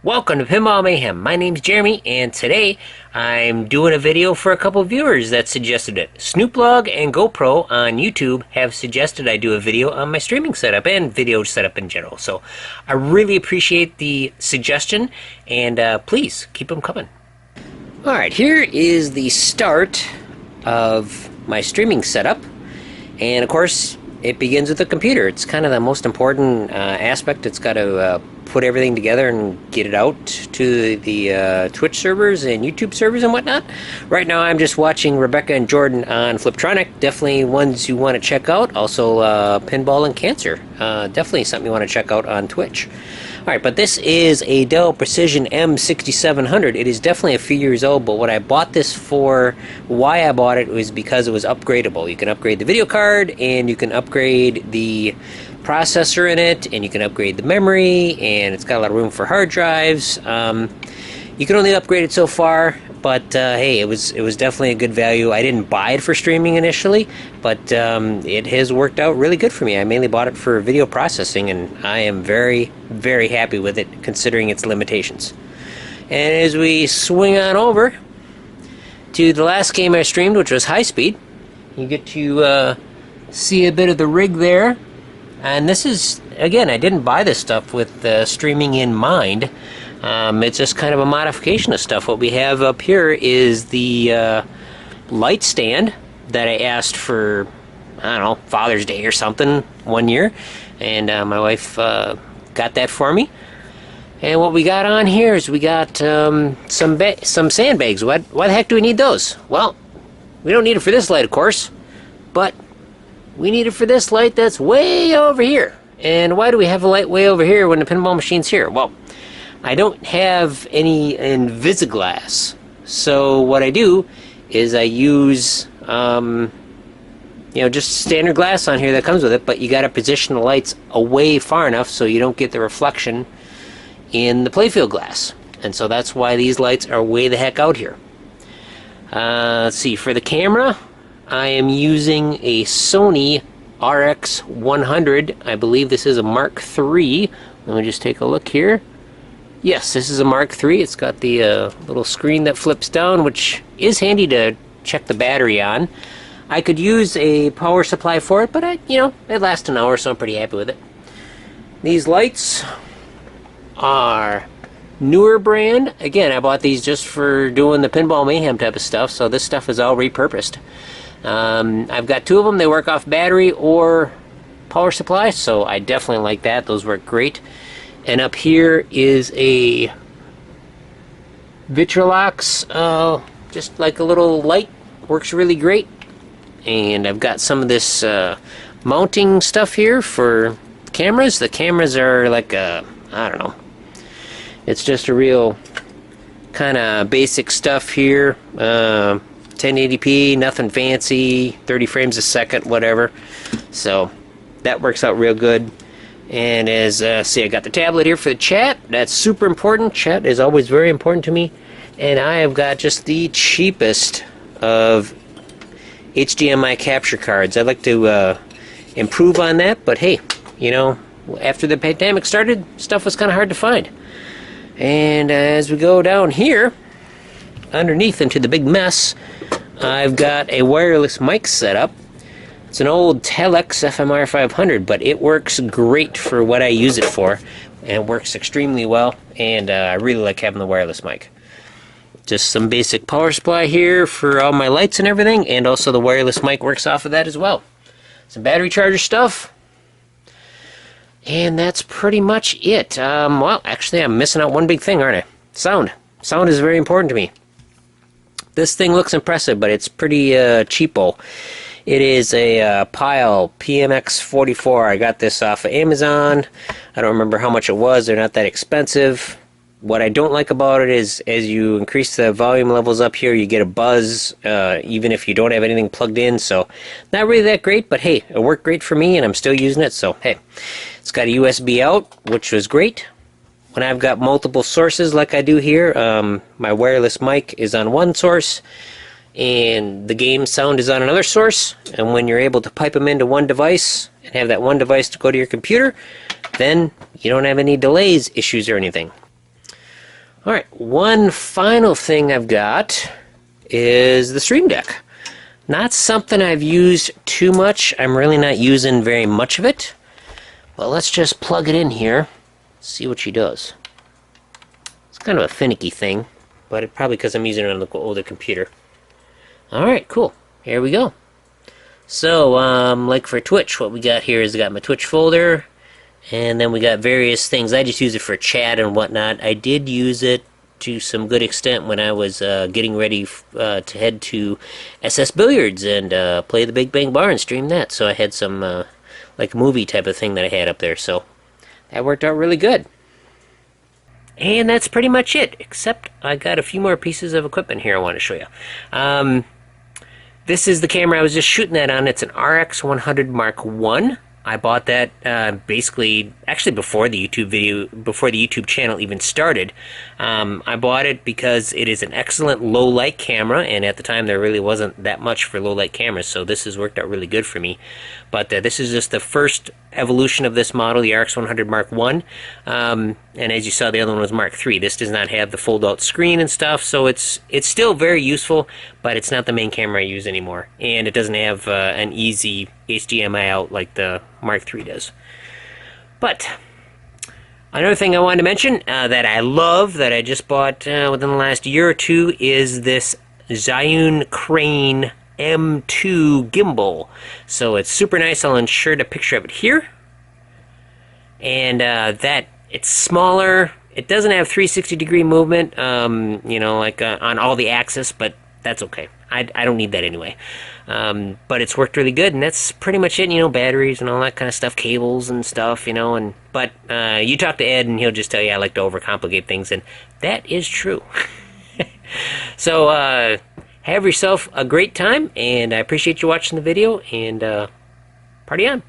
Welcome to Pinball Mayhem. My name's Jeremy, and today I'm doing a video for a couple viewers that suggested it. Snooplog and GoPro on YouTube have suggested I do a video on my streaming setup and video setup in general. So I really appreciate the suggestion, and please keep them coming. Alright, here is the start of my streaming setup, and of course it begins with the computer. It's kind of the most important aspect. It's got to put everything together and get it out to the Twitch servers and YouTube servers and whatnot. Right now I'm just watching Rebecca and Jordan on Fliptronic. Definitely ones you want to check out. Also Pinball and Cancer. Definitely something you want to check out on Twitch. Alright, but this is a Dell Precision M6700. It is definitely a few years old, but what I bought this for, why I bought it, was because it was upgradable. You can upgrade the video card, and you can upgrade the processor in it, and you can upgrade the memory, and it's got a lot of room for hard drives. You can only upgrade it so far, but hey, it was definitely a good value. I didn't buy it for streaming initially, but it has worked out really good for me. I mainly bought it for video processing, and I am very, very happy with it considering its limitations. And as we swing on over to the last game I streamed, which was High Speed, you get to see a bit of the rig there. And this is, again, I didn't buy this stuff with streaming in mind. It's just kind of a modification of stuff. What we have up here is the light stand that I asked for, I don't know, Father's Day or something one year. And my wife got that for me. And what we got on here is we got some sandbags. Why the heck do we need those? Well, we don't need it for this light, of course. But we need it for this light that's way over here. And why do we have a light way over here when the pinball machine's here? Well, I don't have any Invisiglass. So what I do is I use, just standard glass on here that comes with it, but you got to position the lights away far enough so you don't get the reflection in the playfield glass. And so that's why these lights are way the heck out here. Let's see, for the camera, I am using a Sony RX100. I believe this is a Mark III. Let me just take a look here. Yes, this is a Mark III. It's got the little screen that flips down, which is handy to check the battery on. I could use a power supply for it, but it lasts an hour, so I'm pretty happy with it. These lights are newer brand. Again, I bought these just for doing the Pinball Mayhem type of stuff, so this stuff is all repurposed. I've got two of them. They work off battery or power supply, so I definitely like that. Those work great. And up here is a Vitrolox, just like a little light. Works really great. And I've got some of this mounting stuff here for cameras. The cameras are like I don't know. It's just a real kind of basic stuff here. 1080p, nothing fancy, 30 frames a second, whatever. So that works out real good. And as see, I got the tablet here for the chat. That's super important. Chat is always very important to me. And I have got just the cheapest of HDMI capture cards. I'd like to improve on that, but hey, after the pandemic started, stuff was kind of hard to find. And as we go down here, underneath into the big mess, I've got a wireless mic set up. It's an old Telex FMR 500, but it works great for what I use it for, and it works extremely well, and I really like having the wireless mic. Just some basic power supply here for all my lights and everything, and also the wireless mic works off of that as well. Some battery charger stuff, and that's pretty much it. Well, actually, I'm missing out one big thing, aren't I? Sound. Sound is very important to me. This thing looks impressive, but it's pretty cheapo. It is a Pile PMX44. I got this off of Amazon. I don't remember how much it was. They're not that expensive. What I don't like about it is as you increase the volume levels up here, you get a buzz, even if you don't have anything plugged in. So not really that great, but hey, it worked great for me, and I'm still using it. So hey, it's got a USB out, which was great. When I've got multiple sources like I do here, my wireless mic is on one source, and the game sound is on another source. And when you're able to pipe them into one device and have that one device to go to your computer, then you don't have any delays, issues, or anything. Alright, one final thing I've got is the Stream Deck. Not something I've used too much. I'm really not using very much of it. But let's just plug it in here, see what she does. It's kind of a finicky thing, but it probably because I'm using it on the older computer. Alright, cool. Here we go. So, like for Twitch, what we got here is I got my Twitch folder, and then we got various things. I just use it for chat and whatnot. I did use it to some good extent when I was getting ready to head to SS Billiards and play the Big Bang Bar and stream that. So I had some, like, movie type of thing that I had up there. So that worked out really good. And that's pretty much it, except I got a few more pieces of equipment here I want to show you. This is the camera I was just shooting that on. It's an RX100 Mark 1. I bought that basically, actually before the YouTube channel even started. I bought it because it is an excellent low light camera, and at the time there really wasn't that much for low light cameras, so this has worked out really good for me. But this is just the first evolution of this model, the RX100 Mark 1. And as you saw, the other one was Mark 3. This does not have the fold-out screen and stuff, so it's still very useful, but it's not the main camera I use anymore. And it doesn't have an easy HDMI out like the Mark 3 does. But another thing I wanted to mention that I love, that I just bought within the last year or two, is this Zhiyun Crane M2 gimbal. So it's super nice. I'll insert a picture of it here. And that it's smaller. It doesn't have 360-degree movement, you know, like on all the axis, but that's okay. I don't need that anyway. But it's worked really good, and that's pretty much it. You know, batteries and all that kind of stuff, cables and stuff, you know. But you talk to Ed, and he'll just tell you I like to overcomplicate things, and that is true. So have yourself a great time, and I appreciate you watching the video, and party on.